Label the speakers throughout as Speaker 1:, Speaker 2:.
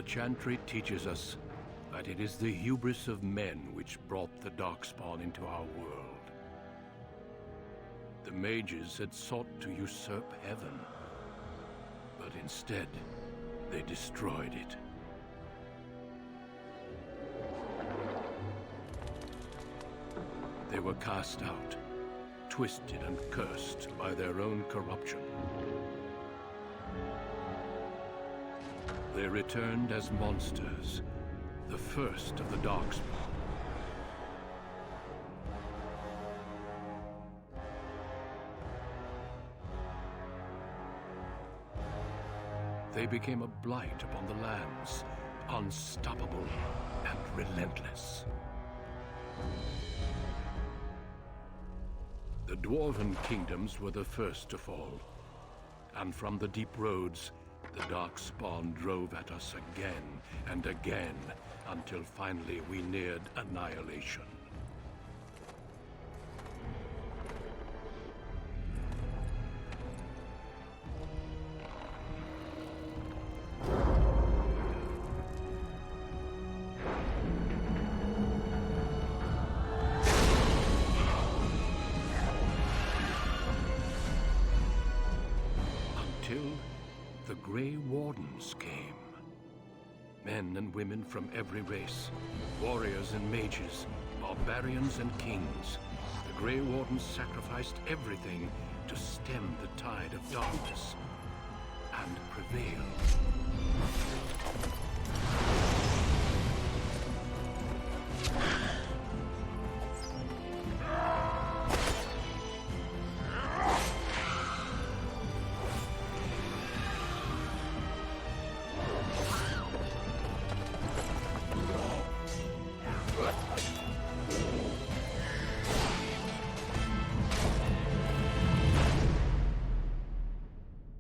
Speaker 1: Chantry teaches us that it is the hubris of men which brought the Darkspawn into our world. The Mages had sought to usurp heaven, but instead, they destroyed it. They were cast out, twisted and cursed by their own corruption. They returned as monsters, the first of the Darkspawn. They became a blight upon the lands, unstoppable and relentless. The Dwarven kingdoms were the first to fall, and from the deep roads, the Darkspawn drove at us again and again, until finally we neared annihilation. The Grey Wardens came. Men and women from every race, warriors and mages, barbarians and kings. The Grey Wardens sacrificed everything to stem the tide of darkness and prevail.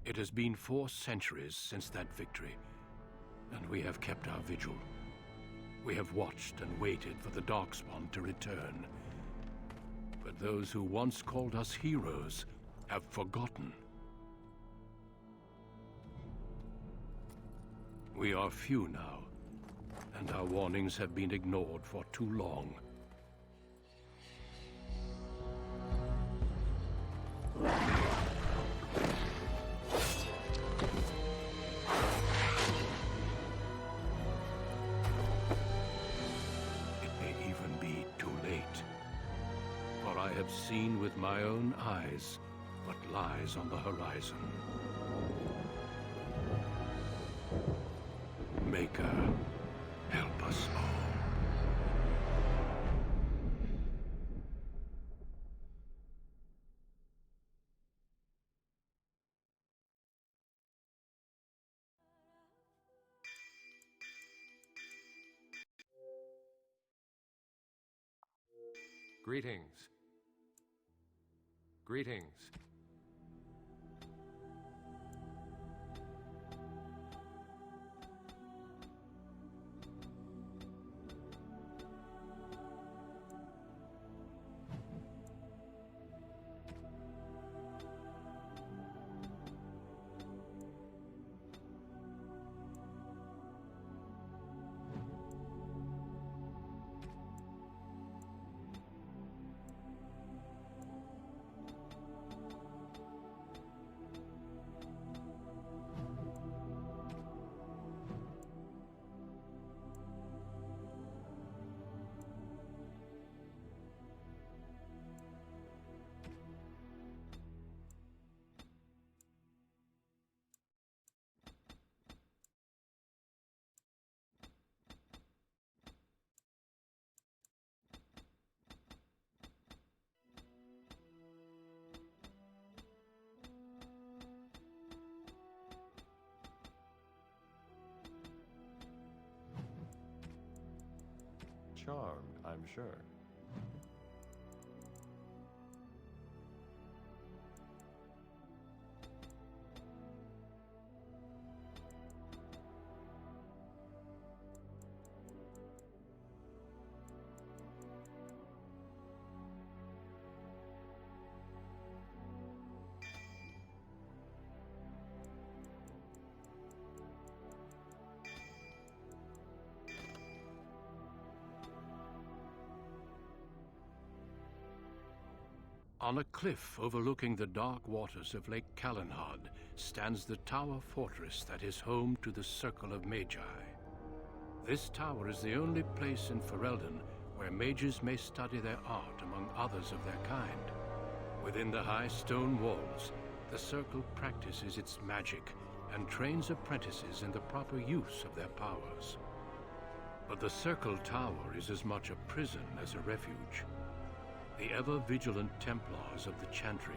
Speaker 1: It has been 4 centuries since that victory, and we have kept our vigil. We have watched and waited for the Darkspawn to return. But those who once called us heroes have forgotten. We are few now, and our warnings have been ignored for too long. I have seen with my own eyes what lies on the horizon. Maker, help us all.
Speaker 2: Greetings. Greetings. Charmed, I'm sure.
Speaker 1: On a cliff overlooking the dark waters of Lake Kalanhad stands the tower fortress that is home to the Circle of Magi. This tower is the only place in Ferelden where mages may study their art among others of their kind. Within the high stone walls, the Circle practices its magic and trains apprentices in the proper use of their powers. But the Circle Tower is as much a prison as a refuge. The ever-vigilant Templars of the Chantry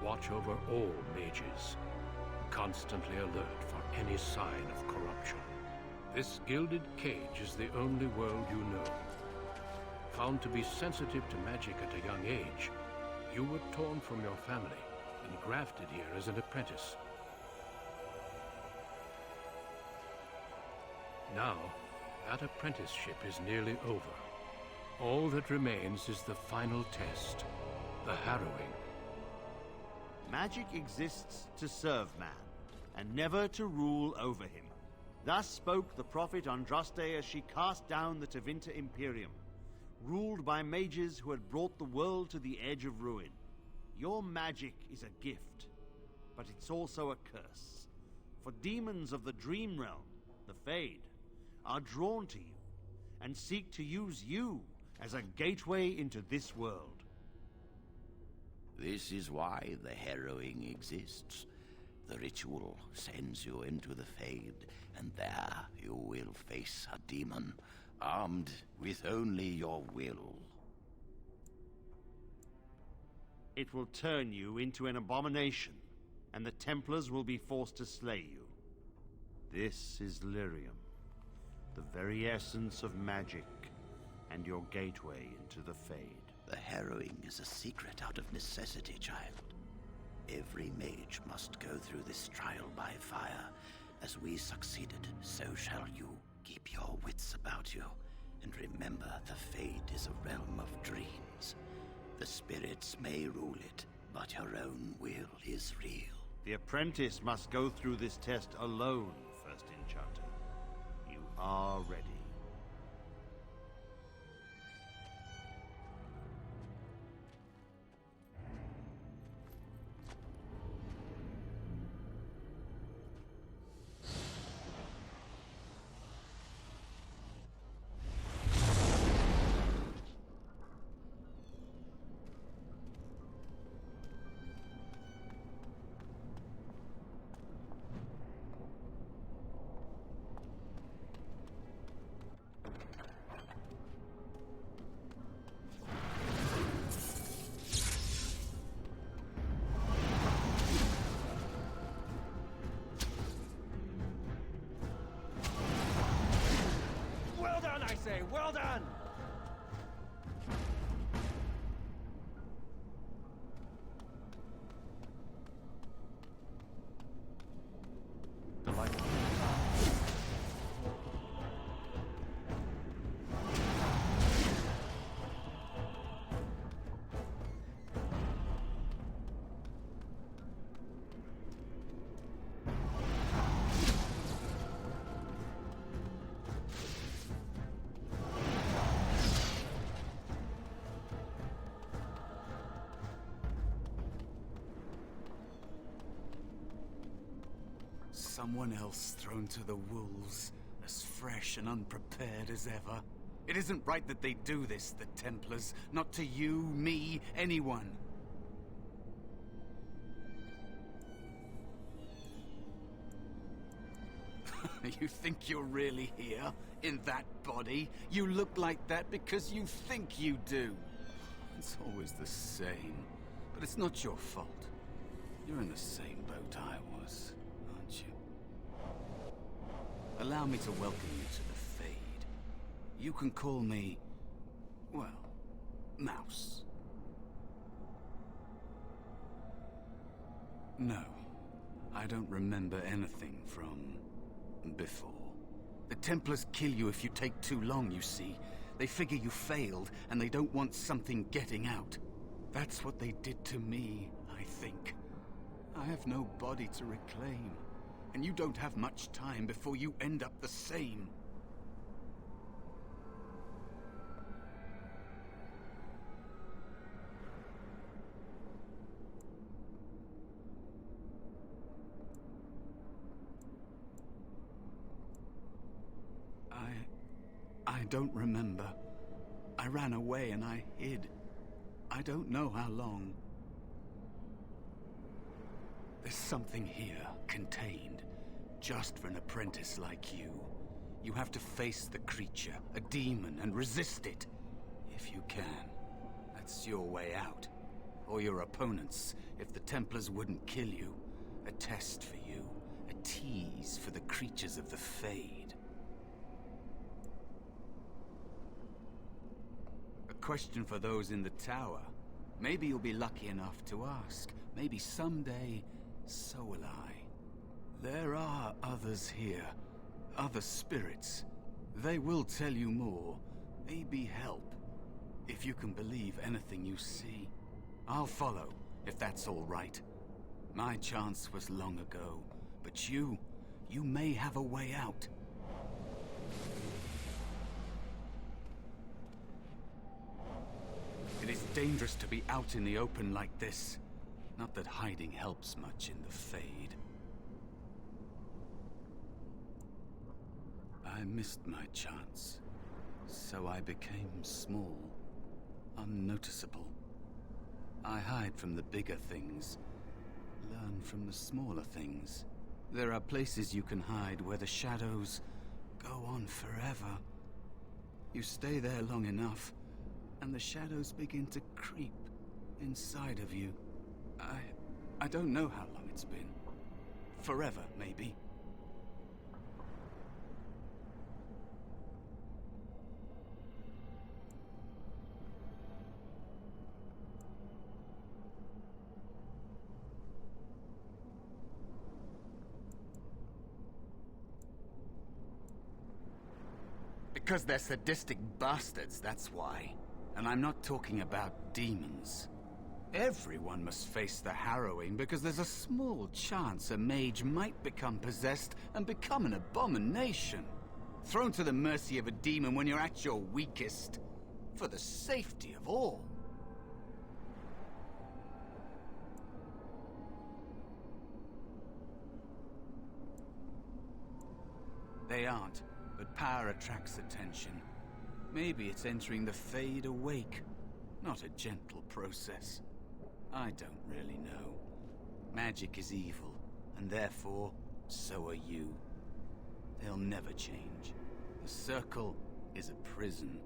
Speaker 1: watch over all mages, constantly alert for any sign of corruption. This gilded cage is the only world you know. Found to be sensitive to magic at a young age, you were torn from your family and grafted here as an apprentice. Now, that apprenticeship is nearly over. All that remains is the final test, the Harrowing.
Speaker 2: Magic exists to serve man, and never to rule over him. Thus spoke the prophet Andraste as she cast down the Tevinter Imperium, ruled by mages who had brought the world to the edge of ruin. Your magic is a gift, but it's also a curse. For demons of the Dream Realm, the Fade, are drawn to you, and seek to use you as a gateway into this world.
Speaker 3: This is why the Harrowing exists. The ritual sends you into the Fade, and there you will face a demon, armed with only your will.
Speaker 2: It will turn you into an abomination, and the Templars will be forced to slay you. This is Lyrium, the very essence of magic, and your gateway into the Fade.
Speaker 3: The Harrowing is a secret out of necessity, child. Every mage must go through this trial by fire. As we succeeded, so shall you. Keep your wits about you, and remember the Fade is a realm of dreams. The spirits may rule it, but your own will is real.
Speaker 2: The apprentice must go through this test alone, First Enchanter. You are ready.
Speaker 4: Well done!
Speaker 5: Someone else thrown to the wolves, as fresh and unprepared as ever. It isn't right that they do this, the Templars. Not to you, me, anyone. You think you're really here, in that body? You look like that because you think you do. It's always the same. But it's not your fault. You're in the same boat I was, aren't you? Allow me to welcome you to the Fade. You can call me, well, Mouse. No, I don't remember anything from before. The Templars kill you if you take too long, you see. They figure you failed, and they don't want something getting out. That's what they did to me, I think. I have no body to reclaim. And you don't have much time before you end up the same. don't remember. I ran away and I hid. I don't know how long. There's something here, contained, just for an apprentice like you. You have to face the creature, a demon, and resist it. If you can. That's your way out. Or your opponents, if the Templars wouldn't kill you. A test for you. A tease for the creatures of the Fade. A question for those in the tower. Maybe you'll be lucky enough to ask. Maybe someday, so will I. There are others here. Other spirits. They will tell you more. Maybe help. If you can believe anything you see. I'll follow, if that's all right. My chance was long ago, but you may have a way out. It is dangerous to be out in the open like this. Not that hiding helps much in the Fade. I missed my chance, so I became small, unnoticeable. I hide from the bigger things, learn from the smaller things. There are places you can hide where the shadows go on forever. You stay there long enough, and the shadows begin to creep inside of you. I don't know how long it's been. Forever, maybe. Because they're sadistic bastards, that's why. And I'm not talking about demons. Everyone must face the Harrowing because there's a small chance a mage might become possessed and become an abomination. Thrown to the mercy of a demon when you're at your weakest. For the safety of all. They aren't. But power attracts attention. Maybe it's entering the Fade awake. Not a gentle process. I don't really know. Magic is evil, and therefore, so are you. They'll never change. The Circle is a prison.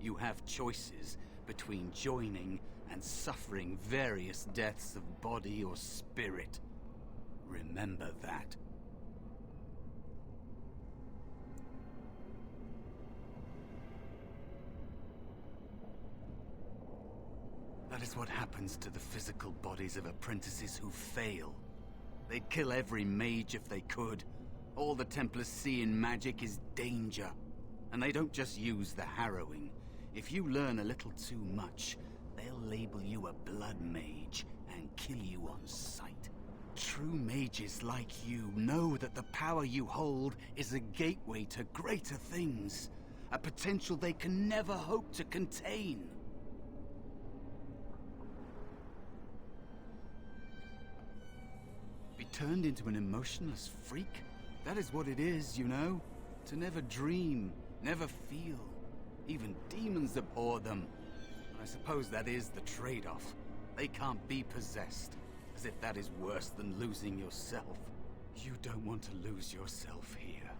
Speaker 5: You have choices between joining and suffering various deaths of body or spirit. Remember that. That is what happens to the physical bodies of apprentices who fail. They'd kill every mage if they could. All the Templars see in magic is danger. And they don't just use the Harrowing. If you learn a little too much, they'll label you a blood mage and kill you on sight. True mages like you know that the power you hold is a gateway to greater things. A potential they can never hope to contain. Be turned into an emotionless freak? That is what it is, you know? To never dream, never feel. Even demons abhor them. I suppose that is the trade-off. They can't be possessed. As if that is worse than losing yourself. You don't want to lose yourself here.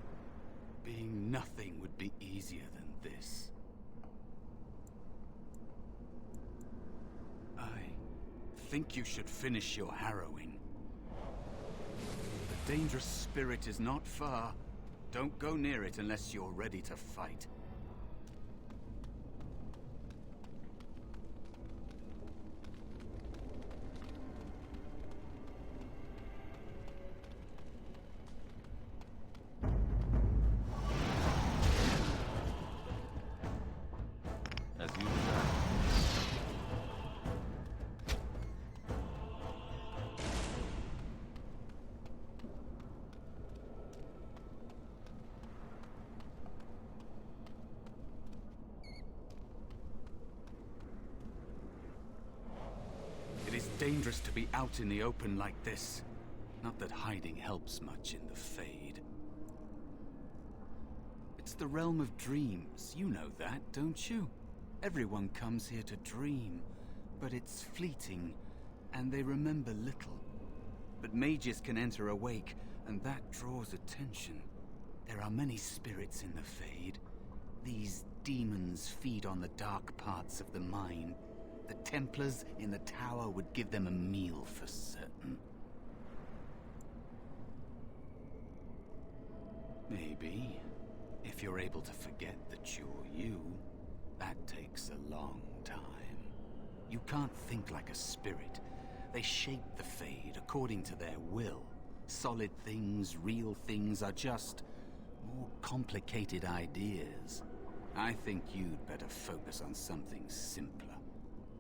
Speaker 5: Being nothing would be easier than this. I think you should finish your Harrowing. The dangerous spirit is not far. Don't go near it unless you're ready to fight.
Speaker 4: As usual.
Speaker 5: It is dangerous to be out in the open like this. Not that hiding helps much in the Fade. It's It's the realm of dreams. You know that, don't you? Everyone comes here to dream, but it's fleeting, and they remember little. But mages can enter awake, and that draws attention. There are many spirits in the Fade. These demons feed on the dark parts of the mind. The Templars in the tower would give them a meal for certain. Maybe. If you're able to forget that you're you, that takes a long time. You can't think like a spirit. They shape the Fade according to their will. Solid things, real things are just more complicated ideas. I think you'd better focus on something simpler.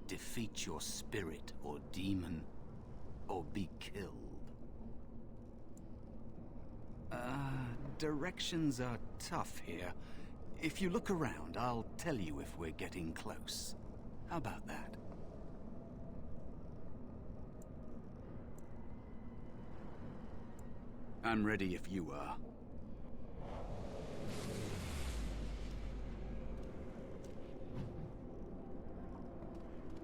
Speaker 5: Defeat your spirit or demon, or be killed. Directions are tough here. If you look around, I'll tell you if we're getting close. How about that? I'm ready if you are.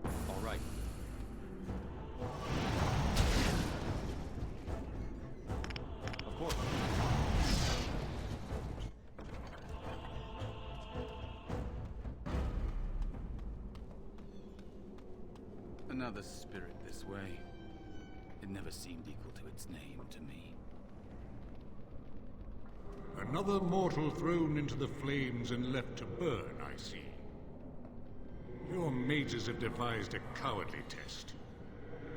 Speaker 4: All right. Of course.
Speaker 5: Another spirit this way. It never seemed equal to its name to me.
Speaker 6: Another mortal thrown into the flames and left to burn, I see. Your mages have devised a cowardly test.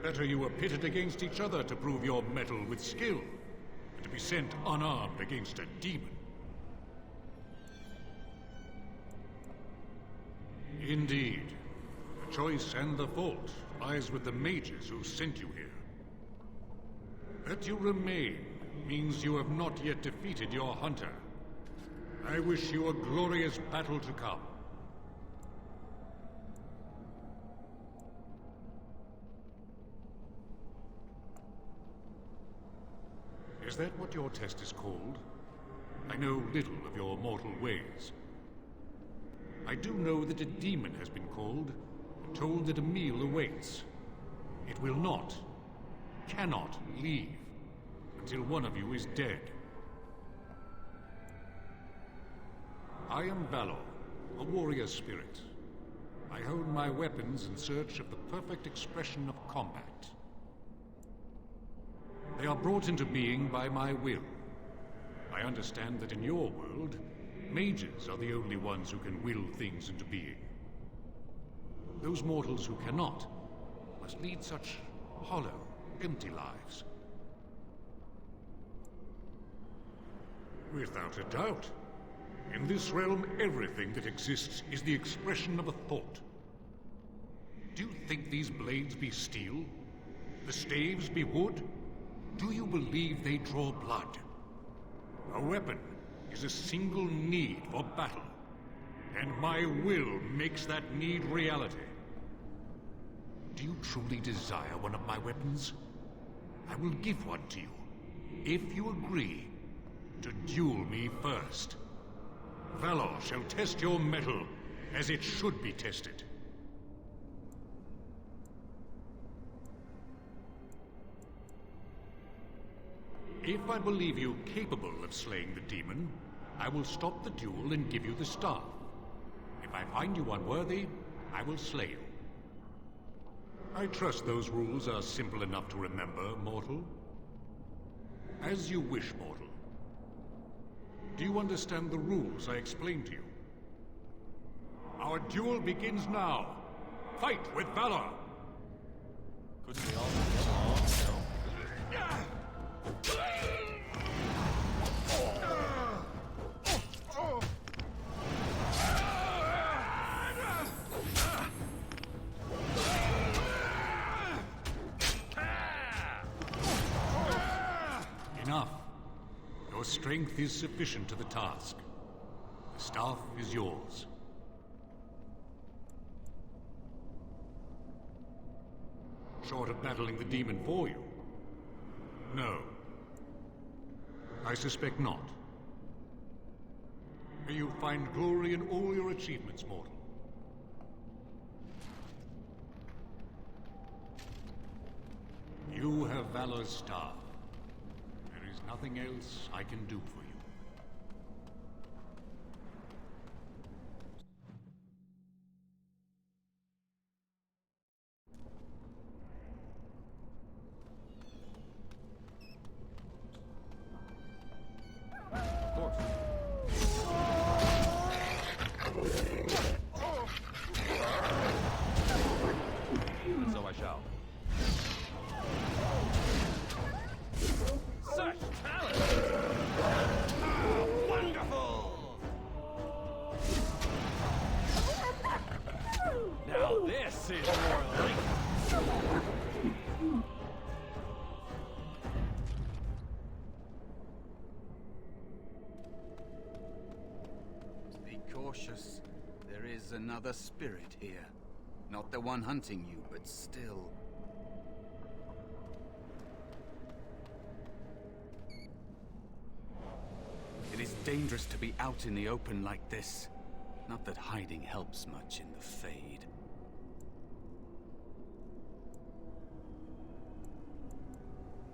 Speaker 6: Better you were pitted against each other to prove your mettle with skill, than to be sent unarmed against a demon. Indeed. The choice and the fault lies with the mages who sent you here. That you remain means you have not yet defeated your hunter. I wish you a glorious battle to come. Is that what your test is called? I know little of your mortal ways. I do know that a demon has been called, and told that a meal awaits. It will not, cannot leave, until one of you is dead. I am Valor, a warrior spirit. I hone my weapons in search of the perfect expression of combat. They are brought into being by my will. I understand that in your world, mages are the only ones who can will things into being. Those mortals who cannot must lead such hollow, empty lives. Without a doubt. In this realm, everything that exists is the expression of a thought. Do you think these blades be steel? The staves be wood? Do you believe they draw blood? A weapon is a single need for battle, and my will makes that need reality. Do you truly desire one of my weapons? I will give one to you, if you agree to duel me first. Valor shall test your mettle as it should be tested. If I believe you capable of slaying the demon, I will stop the duel and give you the staff. If I find you unworthy, I will slay you. I trust those rules are simple enough to remember, mortal. As you wish, mortal. Do you understand the rules I explained to you? Our duel begins now. Fight with valor!
Speaker 4: Couldn't they all get along, no?
Speaker 6: Enough. Your strength is sufficient to the task. The staff is yours. Short of battling the demon for you? No. I suspect not. May you find glory in all your achievements, mortal. You have Valor's star. There is nothing else I can do for you.
Speaker 4: Of course. And so I shall. Such talent! Wonderful! Now this is more like...
Speaker 5: Be cautious. There is another spirit here. Not the one hunting you, but still. It is dangerous to be out in the open like this. Not that hiding helps much in the Fade.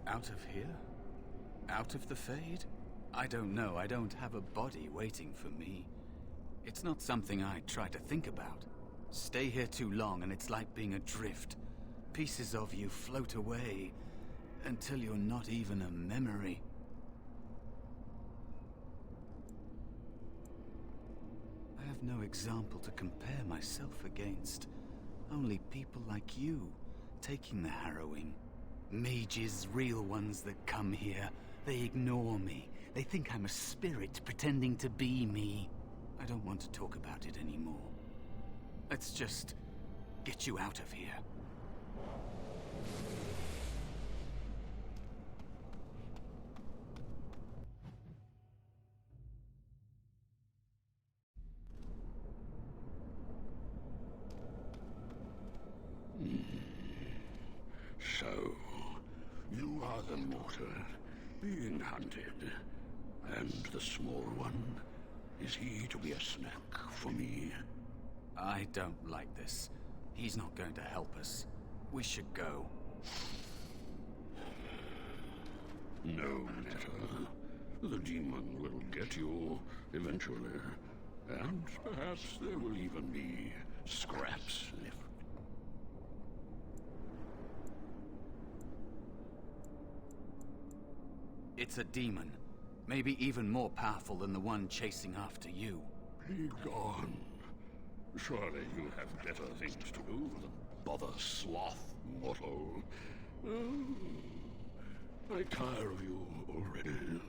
Speaker 5: Out of here? Out of the Fade? I don't know. I don't have a body waiting for me. It's not something I try to think about. Stay here too long and it's like being adrift. Pieces of you float away until you're not even a memory. I have no example to compare myself against. Only people like you, taking the Harrowing. Mages, real ones that come here. They ignore me. They think I'm a spirit pretending to be me. I don't want to talk about it anymore. Let's just get you out of here.
Speaker 7: So, you are the mortal being hunted. And the small one, is he to be a snack for me?
Speaker 5: I don't like this. He's not going to help us. We should go.
Speaker 7: No matter. The demon will get you eventually. And perhaps there will even be scraps left.
Speaker 5: It's a demon. Maybe even more powerful than the one chasing after you.
Speaker 7: Be gone. Surely you have better things to do than bother sloth, mortal. Oh, I tire of you already.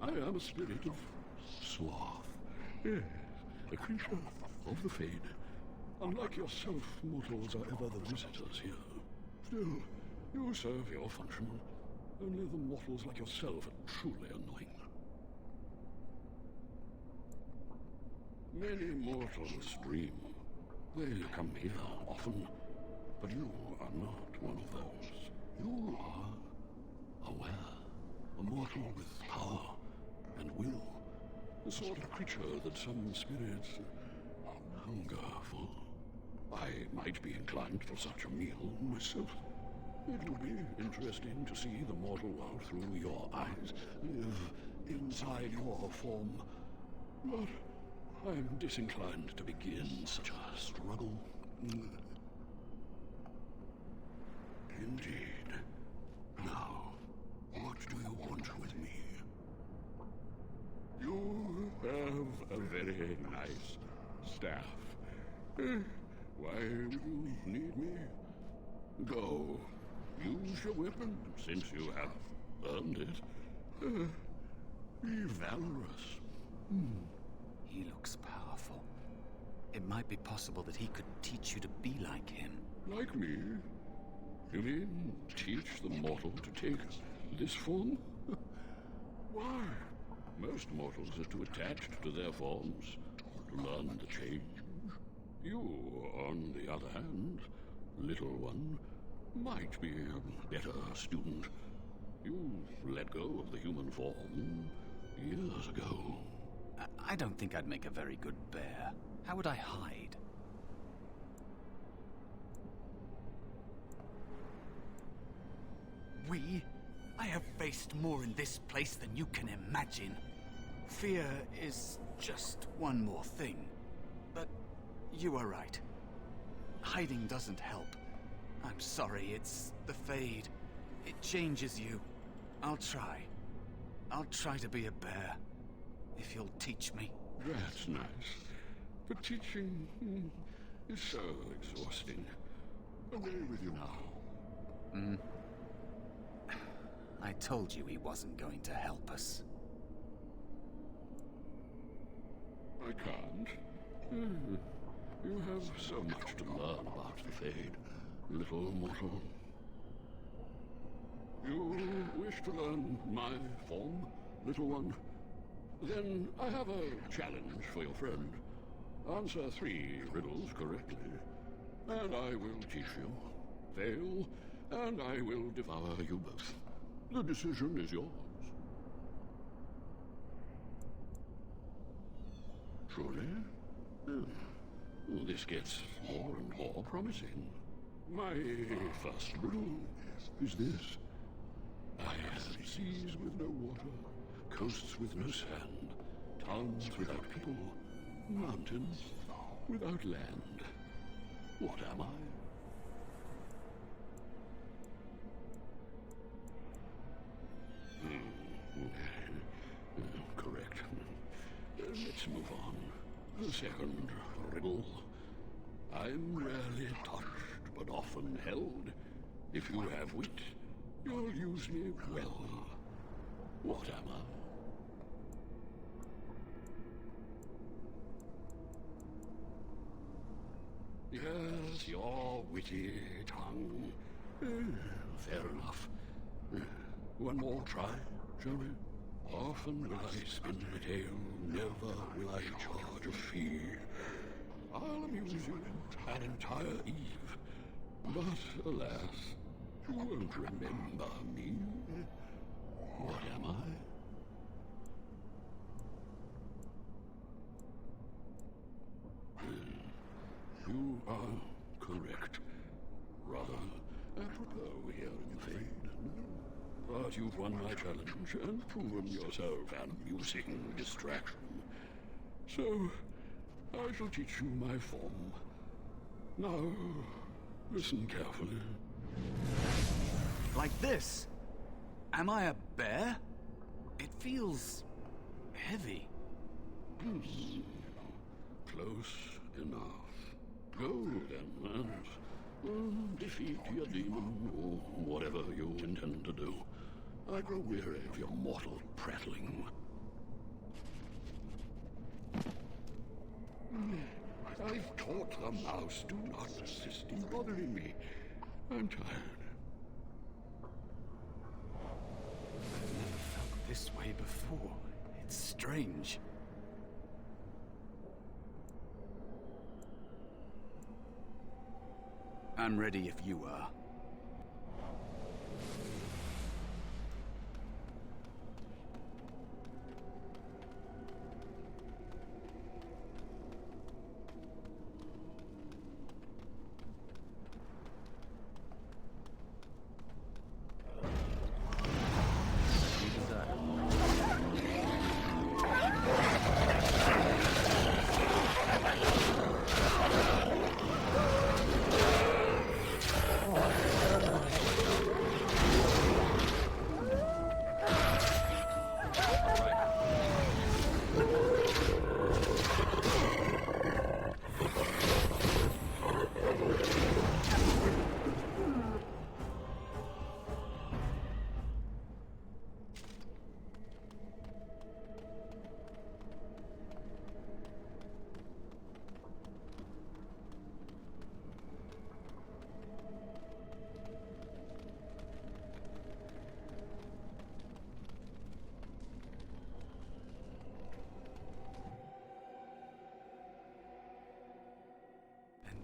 Speaker 7: I am a spirit of sloth. Yes, a creature of the Fade. Unlike yourself, mortals are ever the visitors here. Still, you serve your function. Only the mortals like yourself are truly annoying. Many mortals dream. They come here often, but you are not one of those. You are aware, a mortal with power and will, the sort of creature that some spirits hunger for. I might be inclined for such a meal myself. It would be interesting to see the mortal world through your eyes, live inside your form. But I'm disinclined to begin such a struggle. Indeed. Now, what do you want with me? You have a very nice staff. Why would you need me? Go. Use your weapon, since you have earned it. Be valorous.
Speaker 5: He looks powerful. It might be possible that he could teach you to be like him.
Speaker 7: Like me? You mean teach the mortal to take this form? Why? Most mortals are too attached to their forms to learn the change. You, on the other hand, little one, might be a better student. You let go of the human form years ago.
Speaker 5: I don't think I'd make a very good bear. How would I hide? I have faced more in this place than you can imagine. Fear is just one more thing. But you are right. Hiding doesn't help. I'm sorry, it's the Fade. It changes you. I'll try. I'll try to be a bear. If you'll teach me.
Speaker 7: That's nice. But teaching is so exhausting. Away with you now.
Speaker 5: I told you he wasn't going to help us.
Speaker 7: I can't. You have so much to learn about the Fade, little mortal. You wish to learn my form, little one? Then I have a challenge for your friend. Answer 3 riddles correctly, and I will teach you. Fail, and I will devour you both. The decision is yours. Truly? This gets more and more promising. My first riddle is this. I have seas with no water, coasts with no sand, towns without people, mountains without land. What am I? Correct. Let's move on. The second riddle. I'm rarely touched, but often held. If you have wit, you'll use me well. What am I? Yes, your witty tongue. Fair enough. One more try, shall we? Often will I spin a tale, never will I charge a fee. I'll amuse you an entire eve, but alas, you won't remember me. What am I? You are correct. Rather apropos here in the Fade. But you've won my challenge and proven yourself an amusing distraction. So, I shall teach you my form. Now, listen carefully.
Speaker 5: Like this? Am I a bear? It feels heavy.
Speaker 7: Close enough. Go then, and defeat your demon, or whatever you intend to do. I grow weary of your mortal prattling. I've taught the mouse, do not persist in bothering me. I'm tired.
Speaker 5: I've never felt this way before. It's strange. I'm ready if you are.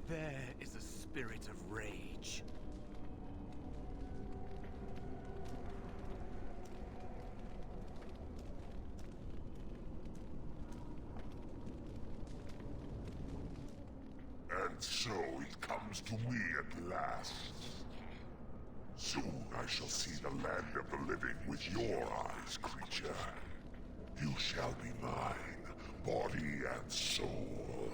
Speaker 5: There is a spirit of rage.
Speaker 8: so it comes to me at last. Soon I shall see the land of the living with your eyes, creature. You shall be mine, body and soul.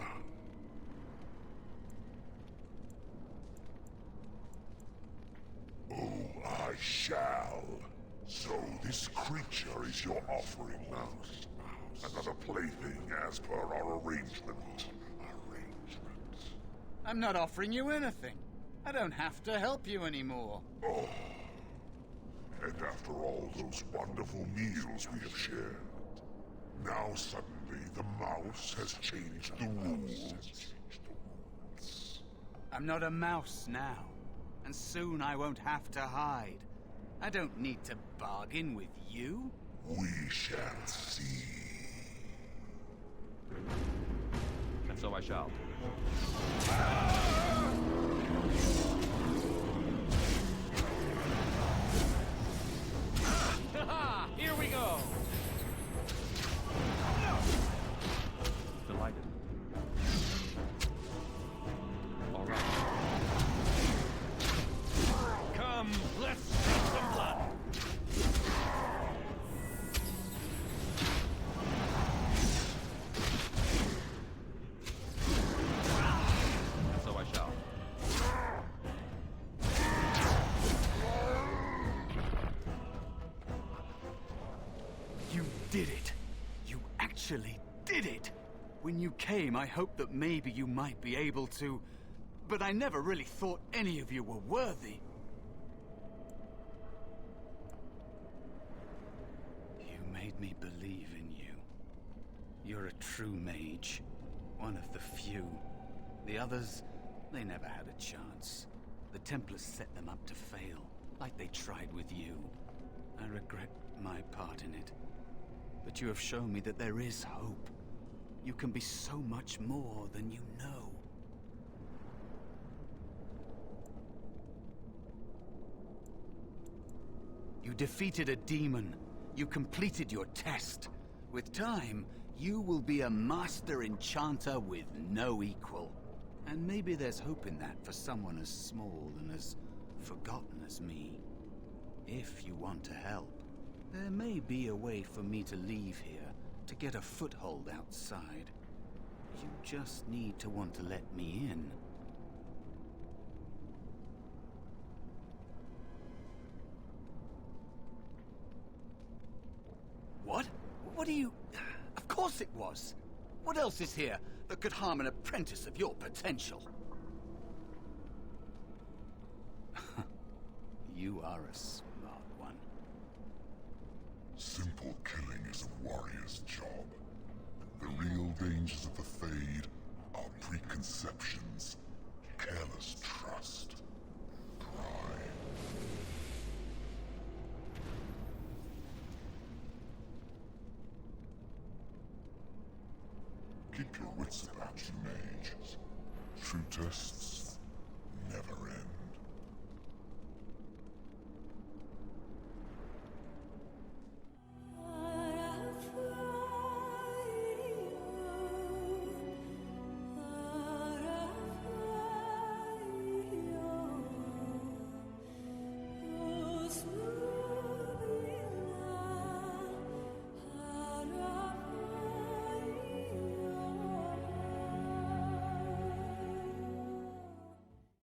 Speaker 8: Oh, I shall. So this creature is your offering, Mouse. Another plaything as per our arrangement.
Speaker 5: I'm not offering you anything. I don't have to help you anymore.
Speaker 8: Oh. And after all those wonderful meals we have shared, now suddenly the mouse has changed the rules.
Speaker 5: I'm not a mouse now, and soon I won't have to hide. I don't need to bargain with you.
Speaker 8: We shall see.
Speaker 4: And so I shall. Here we go! Delighted. All right. Come, let's take some blood! And so I shall.
Speaker 5: You did it. You actually did it. When you came, I hoped that maybe you might be able to, but I never really thought any of you were worthy. You made me believe in you. You're a true mage. One of the few. The others, they never had a chance. The Templars set them up to fail, like they tried with you. I regret my part in it. But you have shown me that there is hope. You can be so much more than you know. You defeated a demon. You completed your test. With time, you will be a master enchanter with no equal. And maybe there's hope in that for someone as small and as forgotten as me. If you want to help, there may be a way for me to leave here, to get a foothold outside. You just need to want to let me in. What? What do you... Of course it was! What else is here that could harm an apprentice of your potential? You are a smart one.
Speaker 8: Simple killing is a warrior's job. The real dangers of the Fade are preconceptions, careless trust, pride. Keep your wits about you, Mage. True tests never end.